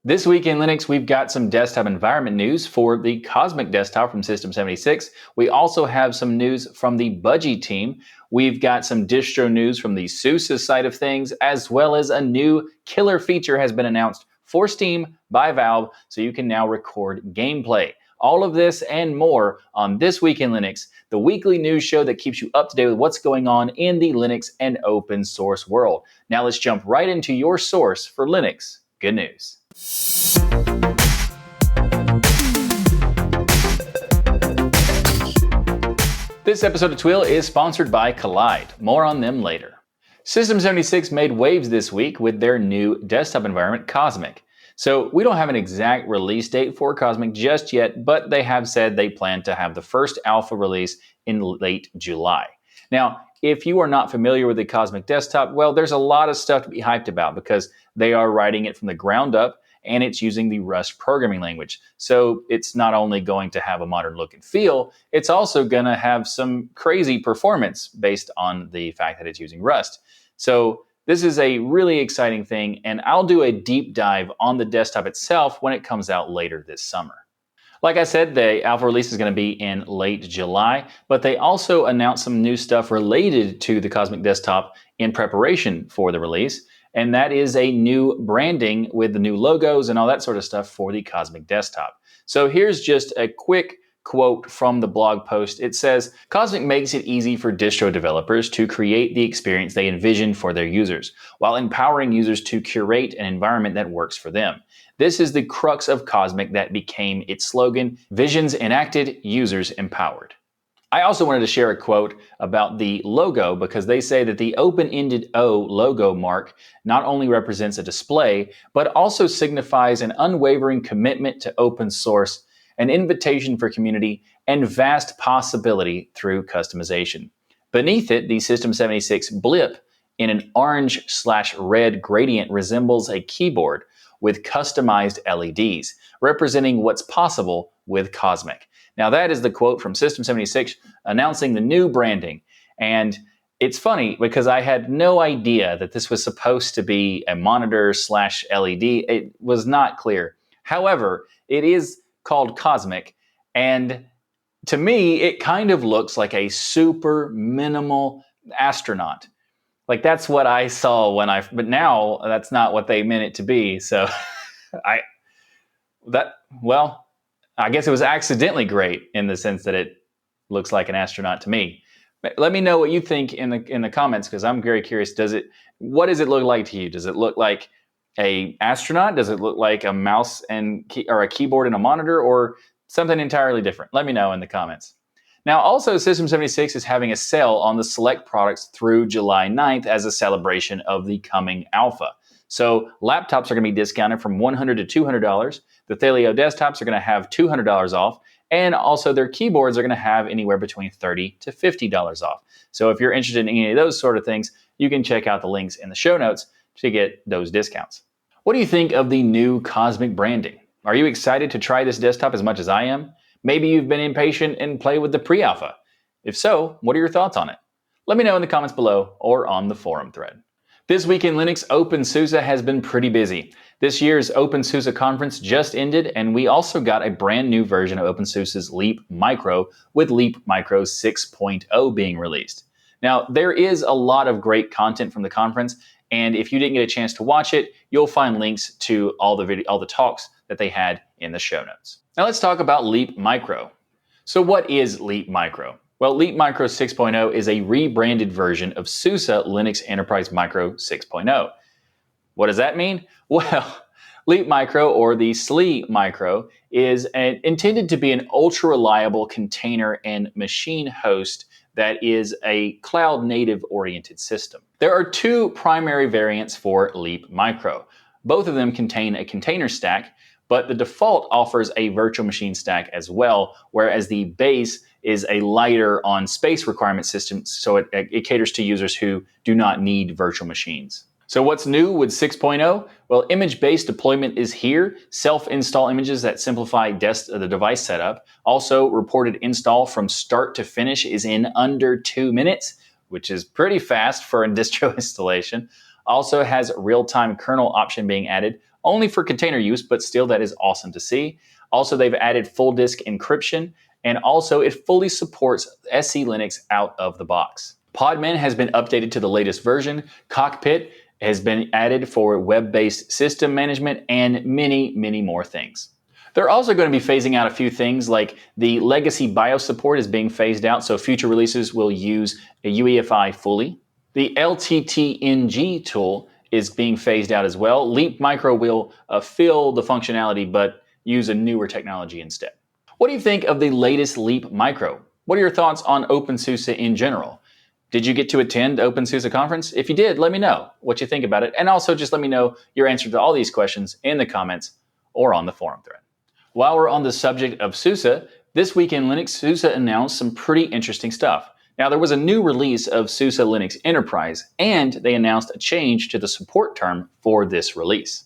This week in Linux, we've got some desktop environment news for the Cosmic desktop from System76. We also have some news from the Budgie team. We've got some distro news from the SUSE side of things, as well as a new killer feature has been announced for Steam by Valve, so you can now record gameplay. All of this and more on This Week in Linux, the weekly news show that keeps you up to date with what's going on in the Linux and open source world. Now let's jump right into your source for Linux good news. This episode of Twill is sponsored by Kolide. More on them later. System76 made waves this week with their new desktop environment, Cosmic. So we don't have an exact release date for Cosmic just yet, but they have said they plan to have the first alpha release in late July. Now, if you are not familiar with the Cosmic desktop, well, there's a lot of stuff to be hyped about because they are writing it from the ground up and it's using the Rust programming language. So it's not only going to have a modern look and feel, it's also going to have some crazy performance based on the fact that it's using Rust. So this is a really exciting thing, and I'll do a deep dive on the desktop itself when it comes out later this summer. Like I said, the alpha release is going to be in late July, but they also announced some new stuff related to the Cosmic desktop in preparation for the release, and that is a new branding with the new logos and all that sort of stuff for the Cosmic desktop. So here's just a quick quote from the blog post. It says, Cosmic makes it easy for distro developers to create the experience they envision for their users, while empowering users to curate an environment that works for them. This is the crux of Cosmic that became its slogan, visions enacted, users empowered. I also wanted to share a quote about the logo because they say that the open-ended O logo mark not only represents a display, but also signifies an unwavering commitment to open source, an invitation for community, and vast possibility through customization. Beneath it, the System76 blip in an orange/red gradient resembles a keyboard with customized LEDs, representing what's possible with Cosmic. Now that is the quote from System76 announcing the new branding. And it's funny because I had no idea that this was supposed to be a monitor/LED. It was not clear. However, it is called Cosmic, and to me, it kind of looks like a super minimal astronaut. Like that's what I saw but now that's not what they meant it to be. So I guess it was accidentally great in the sense that it looks like an astronaut to me. Let me know what you think in the comments because I'm very curious. What does it look like to you? Does it look like a astronaut? Does it look like a mouse or a keyboard and a monitor, or something entirely different? Let me know in the comments. Now, also, System76 is having a sale on the select products through July 9th as a celebration of the coming alpha. So laptops are going to be discounted from $100 to $200. The Thelio desktops are going to have $200 off, and also their keyboards are going to have anywhere between $30 to $50 off. So if you're interested in any of those sort of things, you can check out the links in the show notes to get those discounts. What do you think of the new Cosmic branding? Are you excited to try this desktop as much as I am? Maybe you've been impatient and play with the pre-alpha. If so, what are your thoughts on it? Let me know in the comments below or on the forum thread. This week in Linux, openSUSE has been pretty busy. This year's openSUSE conference just ended, and we also got a brand new version of openSUSE's Leap Micro with Leap Micro 6.0 being released. Now, there is a lot of great content from the conference, and if you didn't get a chance to watch it, you'll find links to all the talks that they had in the show notes. Now let's talk about Leap Micro. So what is Leap Micro? Well, Leap Micro 6.0 is a rebranded version of SUSE Linux Enterprise Micro 6.0. What does that mean? Well, Leap Micro, or the SLE Micro, is intended to be an ultra-reliable container and machine host that is a cloud-native oriented system. There are two primary variants for Leap Micro. Both of them contain a container stack, but the default offers a virtual machine stack as well, whereas the base is a lighter on space requirement system, so it caters to users who do not need virtual machines. So what's new with 6.0? Well, image-based deployment is here. Self-install images that simplify the device setup. Also, reported install from start to finish is in under 2 minutes, which is pretty fast for a distro installation. Also has real-time kernel option being added. only for container use, but still that is awesome to see. Also, they've added full disk encryption, and also it fully supports SE Linux out of the box. Podman has been updated to the latest version. Cockpit has been added for web-based system management and many, many more things. They're also going to be phasing out a few things, like the legacy BIOS support is being phased out, so future releases will use a UEFI fully. The LTTNG tool is being phased out as well. Leap Micro will fill the functionality, but use a newer technology instead. What do you think of the latest Leap Micro? What are your thoughts on openSUSE in general? Did you get to attend openSUSE conference? If you did, let me know what you think about it. And also just let me know your answer to all these questions in the comments or on the forum thread. While we're on the subject of SUSE, this week in Linux, SUSE announced some pretty interesting stuff. Now, there was a new release of SUSE Linux Enterprise, and they announced a change to the support term for this release.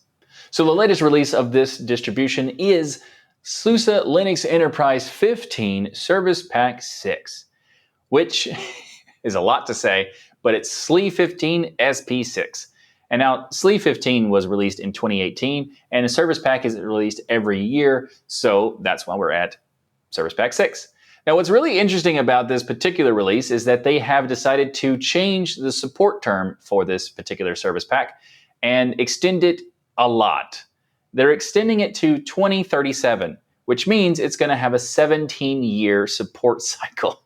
So the latest release of this distribution is SUSE Linux Enterprise 15 Service Pack 6, which is a lot to say, but it's SLE 15 SP6. And now SLE 15 was released in 2018, and a Service Pack is released every year, so that's why we're at Service Pack 6. Now, what's really interesting about this particular release is that they have decided to change the support term for this particular service pack and extend it a lot. They're extending it to 2037, which means it's going to have a 17-year support cycle.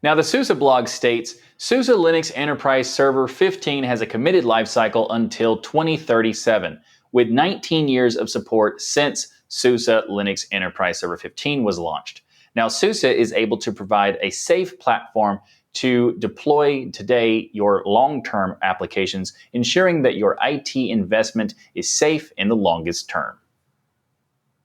Now, the SUSE blog states, SUSE Linux Enterprise Server 15 has a committed lifecycle until 2037, with 19 years of support since SUSE Linux Enterprise Server 15 was launched. Now, SUSE is able to provide a safe platform to deploy today your long-term applications, ensuring that your IT investment is safe in the longest term.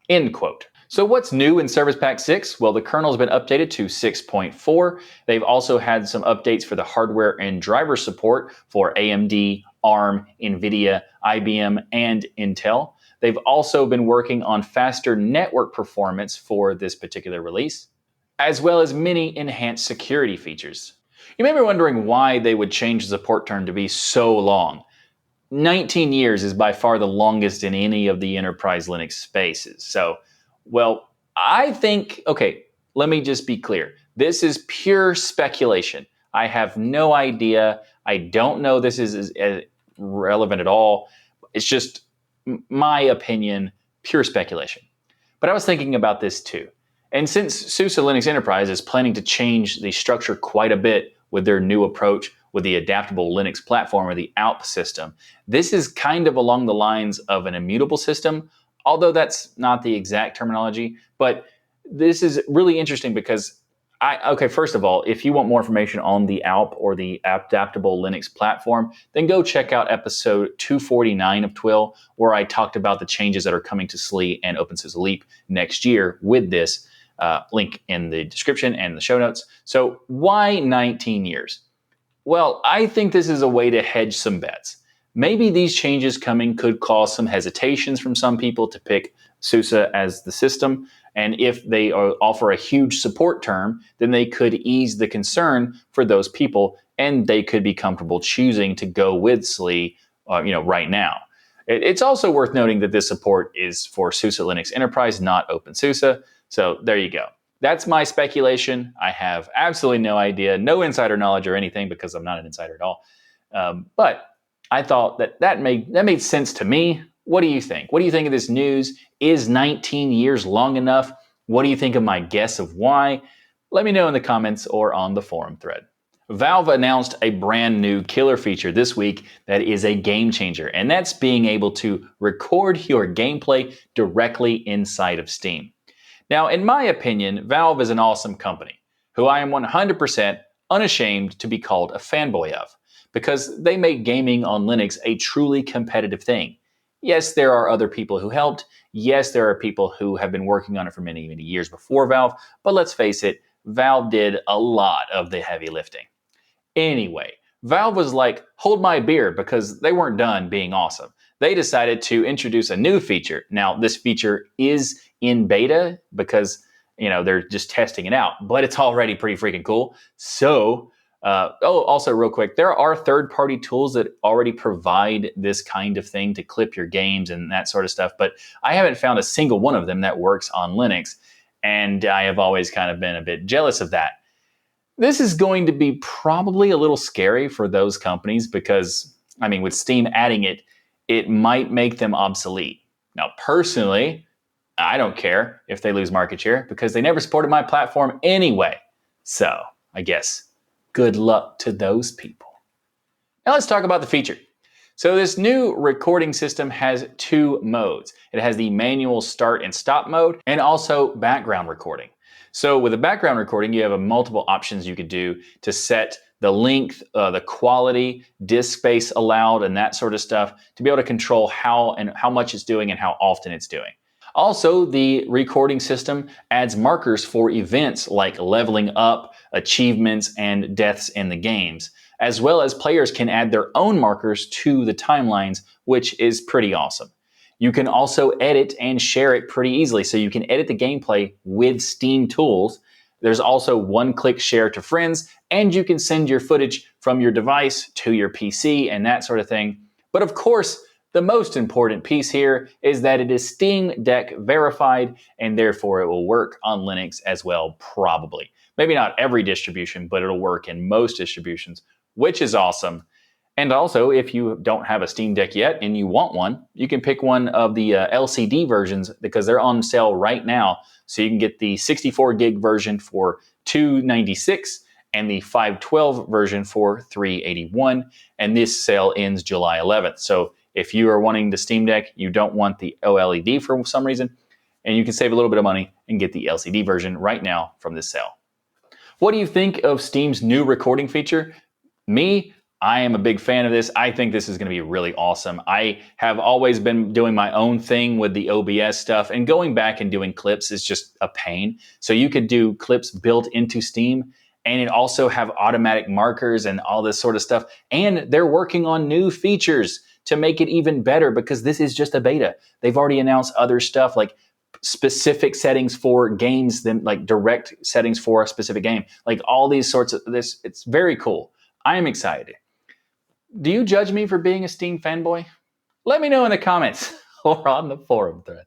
End quote. So what's new in Service Pack 6? Well, the kernel has been updated to 6.4. They've also had some updates for the hardware and driver support for AMD, ARM, NVIDIA, IBM, and Intel. They've also been working on faster network performance for this particular release, as well as many enhanced security features. You may be wondering why they would change the support term to be so long. 19 years is by far the longest in any of the enterprise Linux spaces. So, well, I think, okay, let me just be clear. This is pure speculation. I have no idea. I don't know this is relevant at all. It's just my opinion, pure speculation. But I was thinking about this too. And since SUSE Linux Enterprise is planning to change the structure quite a bit with their new approach with the adaptable Linux platform or the ALP system, this is kind of along the lines of an immutable system, although that's not the exact terminology. But this is really interesting because first of all, if you want more information on the ALP or the adaptable Linux platform, then go check out episode 249 of Twill, where I talked about the changes that are coming to SLE and openSUSE Leap next year with this link in the description and the show notes. So why 19 years? Well, I think this is a way to hedge some bets. Maybe these changes coming could cause some hesitations from some people to pick SUSE as the system. And if they offer a huge support term, then they could ease the concern for those people, and they could be comfortable choosing to go with SLE right now. It's also worth noting that this support is for SUSE Linux Enterprise, not openSUSE. So there you go. That's my speculation. I have absolutely no idea, no insider knowledge or anything, because I'm not an insider at all. But I thought that made sense to me. What do you think? What do you think of this news? Is 19 years long enough? What do you think of my guess of why? Let me know in the comments or on the forum thread. Valve announced a brand new killer feature this week that is a game changer, and that's being able to record your gameplay directly inside of Steam. Now, in my opinion, Valve is an awesome company who I am 100% unashamed to be called a fanboy of, because they make gaming on Linux a truly competitive thing. Yes, there are other people who helped. Yes, there are people who have been working on it for many, many years before Valve. But let's face it, Valve did a lot of the heavy lifting. Anyway, Valve was like, hold my beer, because they weren't done being awesome. They decided to introduce a new feature. Now, this feature is in beta because, they're just testing it out, but it's already pretty freaking cool. So Also real quick, there are third-party tools that already provide this kind of thing to clip your games and that sort of stuff, but I haven't found a single one of them that works on Linux, and I have always kind of been a bit jealous of that. This is going to be probably a little scary for those companies because, I mean, with Steam adding it, it might make them obsolete. Now, personally, I don't care if they lose market share because they never supported my platform anyway. So, I guess good luck to those people. Now let's talk about the feature. So this new recording system has two modes. It has the manual start and stop mode and also background recording. So with the background recording, you have multiple options you could do to set the length, the quality, disk space allowed, and that sort of stuff to be able to control how much it's doing and how often it's doing. Also, the recording system adds markers for events like leveling up, achievements, and deaths in the games, as well as players can add their own markers to the timelines, which is pretty awesome. You can also edit and share it pretty easily, so you can edit the gameplay with Steam tools. There's also one-click share to friends, and you can send your footage from your device to your PC and that sort of thing. But of course, the most important piece here is that it is Steam Deck verified, and therefore it will work on Linux as well, probably. Maybe not every distribution, but it'll work in most distributions, which is awesome. And also, if you don't have a Steam Deck yet and you want one, you can pick one of the LCD versions because they're on sale right now. So you can get the 64 gig version for $296 and the 512 version for $381. And this sale ends July 11th. So if you are wanting the Steam Deck, you don't want the OLED for some reason, and you can save a little bit of money and get the LCD version right now from this sale. What do you think of Steam's new recording feature? Me, I am a big fan of this. I think this is going to be really awesome. I have always been doing my own thing with the OBS stuff, and going back and doing clips is just a pain. So you could do clips built into Steam, and it also have automatic markers and all this sort of stuff. And they're working on new features to make it even better because this is just a beta. They've already announced other stuff like specific settings for games, then like direct settings for a specific game, like all these sorts of this. It's very cool. I am excited. Do you judge me for being a Steam fanboy? Let me know in the comments or on the forum thread.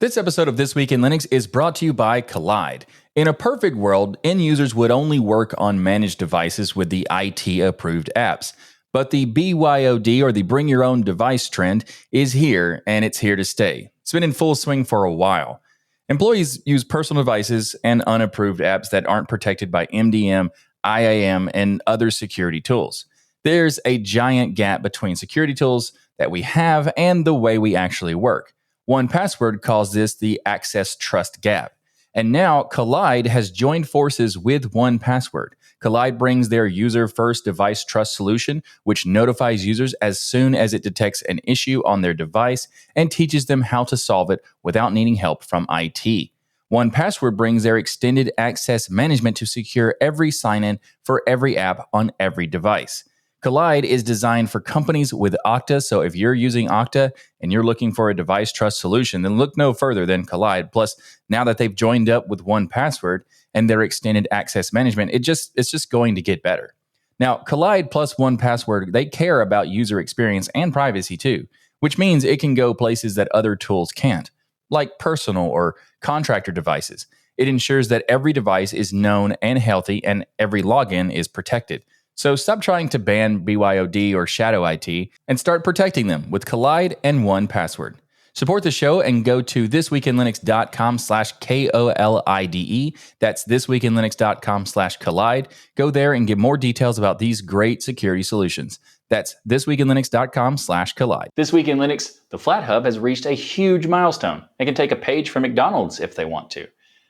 This episode of This Week in Linux is brought to you by Kolide. In a perfect world, end users would only work on managed devices with the IT-approved apps. But the BYOD, or the Bring Your Own Device trend, is here, and it's here to stay. It's been in full swing for a while. Employees use personal devices and unapproved apps that aren't protected by MDM, IAM, and other security tools. There's a giant gap between security tools that we have and the way we actually work. 1Password calls this the access trust gap. And now Kolide has joined forces with 1Password. Kolide brings their user-first device trust solution, which notifies users as soon as it detects an issue on their device and teaches them how to solve it without needing help from IT. 1Password brings their extended access management to secure every sign-in for every app on every device. Kolide is designed for companies with Okta, so if you're using Okta and you're looking for a device trust solution, then look no further than Kolide. Plus, now that they've joined up with 1Password and their extended access management, it's just going to get better. Now, Kolide plus 1Password, they care about user experience and privacy too, which means it can go places that other tools can't, like personal or contractor devices. It ensures that every device is known and healthy and every login is protected. So stop trying to ban BYOD or shadow IT and start protecting them with Kolide and 1Password. Support the show and go to thisweekinlinux.com/KOLIDE. That's thisweekinlinux.com/Kolide. Go there and get more details about these great security solutions. That's thisweekinlinux.com/Kolide. This week in Linux, the Flathub has reached a huge milestone. They can take a page from McDonald's if they want to.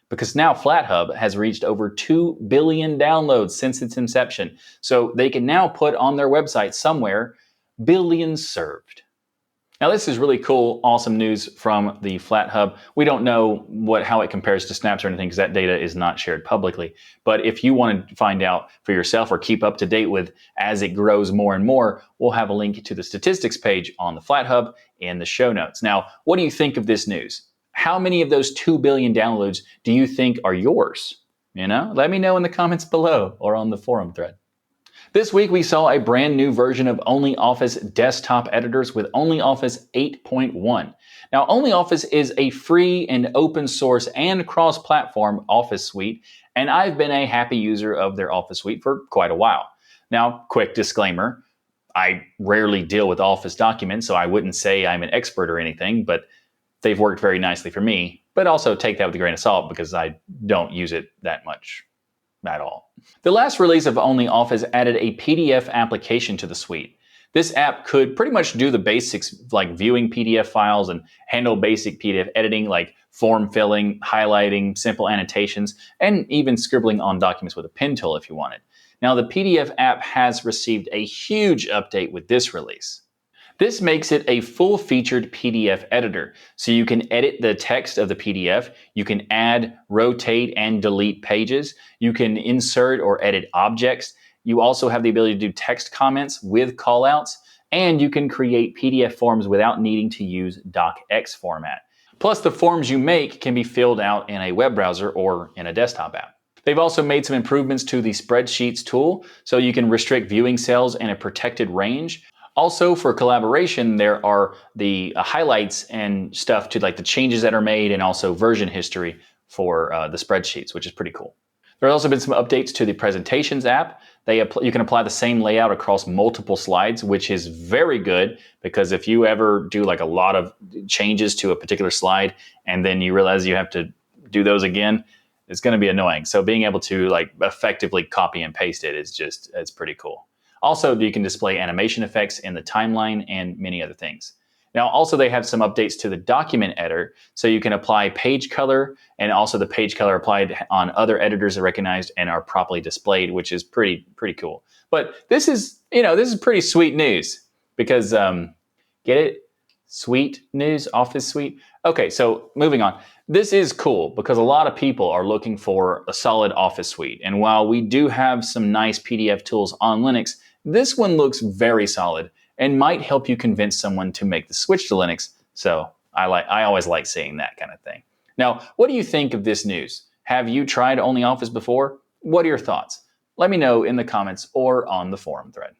Because now Flathub has reached over 2 billion downloads since its inception. So they can now put on their website somewhere, billions served. Now this is really cool, awesome news from the Flathub. We don't know how it compares to Snaps or anything because that data is not shared publicly. But if you want to find out for yourself or keep up to date with as it grows more and more, we'll have a link to the statistics page on the Flathub in the show notes. Now, what do you think of this news? How many of those 2 billion downloads do you think are yours? Let me know in the comments below or on the forum thread. This week we saw a brand new version of OnlyOffice desktop editors with OnlyOffice 8.1. Now, OnlyOffice is a free and open source and cross-platform Office suite, and I've been a happy user of their Office suite for quite a while. Now, quick disclaimer, I rarely deal with Office documents, so I wouldn't say I'm an expert or anything, but they've worked very nicely for me. But also take that with a grain of salt because I don't use it that much at all. The last release of OnlyOffice added a PDF application to the suite. This app could pretty much do the basics like viewing PDF files and handle basic PDF editing like form filling, highlighting, simple annotations, and even scribbling on documents with a pen tool if you wanted. Now, the PDF app has received a huge update with this release. This makes it a full-featured PDF editor, so you can edit the text of the PDF, you can add, rotate, and delete pages, you can insert or edit objects, you also have the ability to do text comments with callouts, and you can create PDF forms without needing to use docx format. Plus, the forms you make can be filled out in a web browser or in a desktop app. They've also made some improvements to the spreadsheets tool, so you can restrict viewing cells in a protected range. Also, for collaboration, there are the highlights and stuff to like the changes that are made and also version history for the spreadsheets, which is pretty cool. There have also been some updates to the presentations app. You can apply the same layout across multiple slides, which is very good because if you ever do like a lot of changes to a particular slide and then you realize you have to do those again, it's going to be annoying. So being able to like effectively copy and paste it is it's pretty cool. Also, you can display animation effects in the timeline and many other things. Now, also they have some updates to the document editor, so you can apply page color and also the page color applied on other editors are recognized and are properly displayed, which is pretty cool. But this is pretty sweet news because get it? Sweet news, Office suite. Okay, so moving on. This is cool because a lot of people are looking for a solid Office suite. And while we do have some nice PDF tools on Linux, this one looks very solid and might help you convince someone to make the switch to Linux. So I always like seeing that kind of thing. Now, what do you think of this news? Have you tried OnlyOffice before? What are your thoughts? Let me know in the comments or on the forum thread.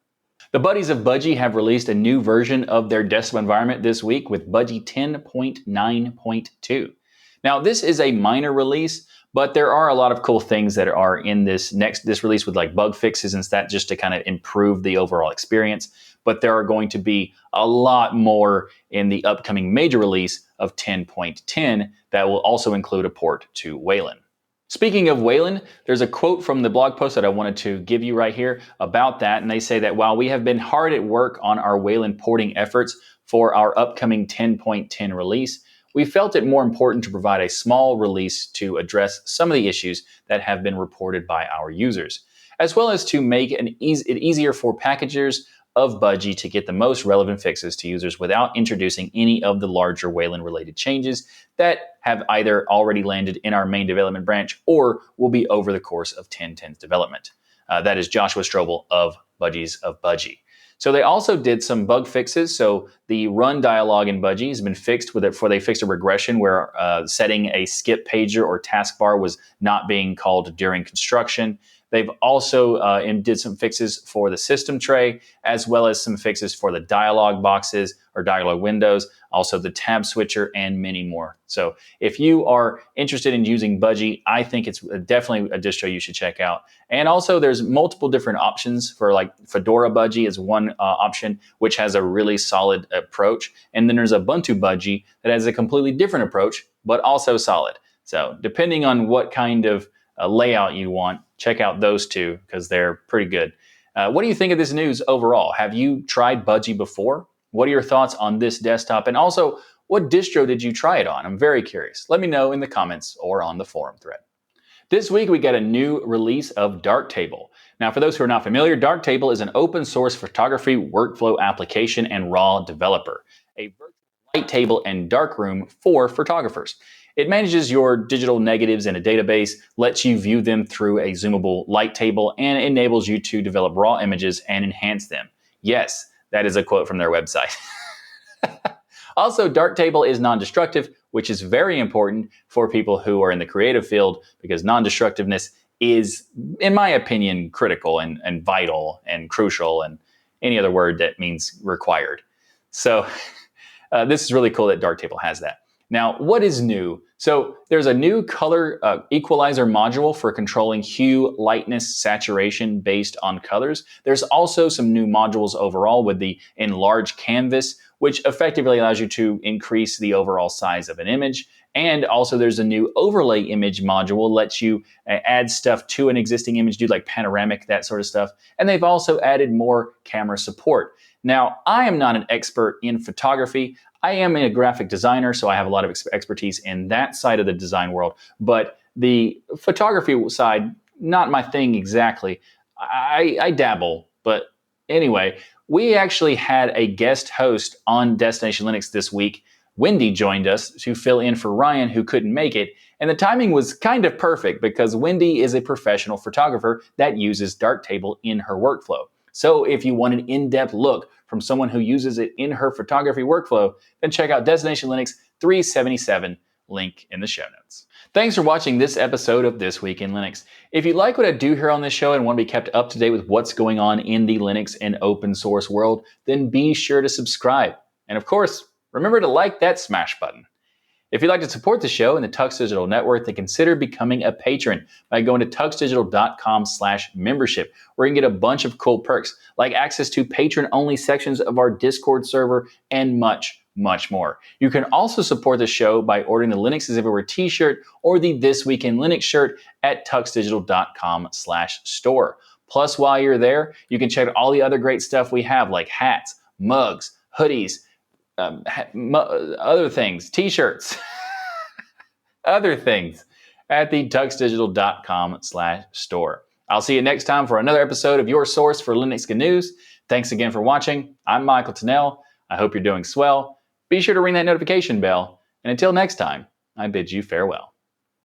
The buddies of Budgie have released a new version of their desktop environment this week with Budgie 10.9.2. Now, this is a minor release, but there are a lot of cool things that are in this release with like bug fixes and that just to kind of improve the overall experience. But there are going to be a lot more in the upcoming major release of 10.10 that will also include a port to Wayland. Speaking of Wayland, there's a quote from the blog post that I wanted to give you right here about that. And they say that while we have been hard at work on our Wayland porting efforts for our upcoming 10.10 release, we felt it more important to provide a small release to address some of the issues that have been reported by our users, as well as to make it easier for packagers of Budgie to get the most relevant fixes to users without introducing any of the larger Wayland-related changes that have either already landed in our main development branch or will be over the course of 10.10's development. That is Joshua Strobel of Budgies of Budgie. So they also did some bug fixes. So the run dialog in Budgie has been fixed they fixed a regression where setting a skip pager or taskbar was not being called during construction. They've also did some fixes for the system tray, as well as some fixes for the dialog boxes or dialog windows, also the tab switcher, and many more. So if you are interested in using Budgie, I think it's definitely a distro you should check out. And also there's multiple different options for like Fedora Budgie is one option, which has a really solid approach. And then there's Ubuntu Budgie that has a completely different approach, but also solid. So depending on what kind of layout you want, check out those two because they're pretty good. What do you think of this news overall? Have you tried Budgie before? What are your thoughts on this desktop? And also, what distro did you try it on? I'm very curious. Let me know in the comments or on the forum thread. This week, we got a new release of Darktable. Now, for those who are not familiar, Darktable is an open source photography workflow application and raw developer, a virtual light table and darkroom for photographers. It manages your digital negatives in a database, lets you view them through a zoomable light table, and enables you to develop raw images and enhance them. Yes, that is a quote from their website. Also, Darktable is non-destructive, which is very important for people who are in the creative field because non-destructiveness is, in my opinion, critical and vital and crucial and any other word that means required. So this is really cool that Darktable has that. Now, what is new? So there's a new color equalizer module for controlling hue, lightness, saturation based on colors. There's also some new modules overall with the enlarge canvas, which effectively allows you to increase the overall size of an image. And also there's a new overlay image module, lets you add stuff to an existing image, do like panoramic, that sort of stuff. And they've also added more camera support. Now, I am not an expert in photography. I am a graphic designer, so I have a lot of expertise in that side of the design world. But the photography side, not my thing exactly. I dabble. But anyway, we actually had a guest host on Destination Linux this week. Wendy joined us to fill in for Ryan, who couldn't make it. And the timing was kind of perfect because Wendy is a professional photographer that uses Darktable in her workflow. So if you want an in-depth look from someone who uses it in her photography workflow, then check out Destination Linux 377, link in the show notes. Thanks for watching this episode of This Week in Linux. If you like what I do here on this show and want to be kept up to date with what's going on in the Linux and open source world, then be sure to subscribe. And of course, remember to like that smash button. If you'd like to support the show and the Tux Digital Network, then consider becoming a patron by going to tuxdigital.com/membership, where you can get a bunch of cool perks, like access to patron-only sections of our Discord server and much, much more. You can also support the show by ordering the Linux is Everywhere t-shirt or the This Week in Linux shirt at tuxdigital.com/store. Plus, while you're there, you can check out all the other great stuff we have, like hats, mugs, hoodies, other things, t-shirts, other things at the tuxdigital.com/store. I'll see you next time for another episode of your source for Linux good news. Thanks again for watching. I'm Michael Tennell. I hope you're doing swell. Be sure to ring that notification bell. And until next time, I bid you farewell.